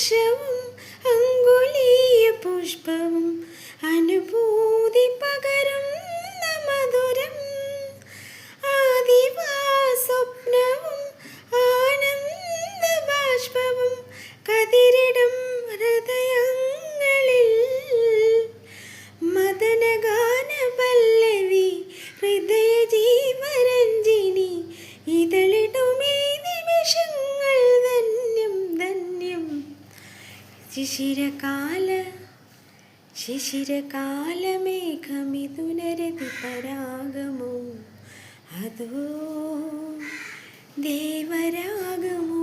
വർഷവും അങ്കുലീയ പുഷ്പവും അനുഭൂതി പകരുന്ന മധുരം ആദിവാ സ്വപ്നവും ആനന്ദ ബാഷ്പവും കതിരിടും ഹൃദയങ്ങളിൽ മദനഗാന പല്ലവി ഹൃദയ ജീവരഞ്ജിനി ഇതളിടുമീ നിമിഷങ്ങൾ ധന്യം ധന്യം ശിശിരകാലമേഘമിഥുനരതി പരാഗമോ അതോ ദേവരാഗമോ.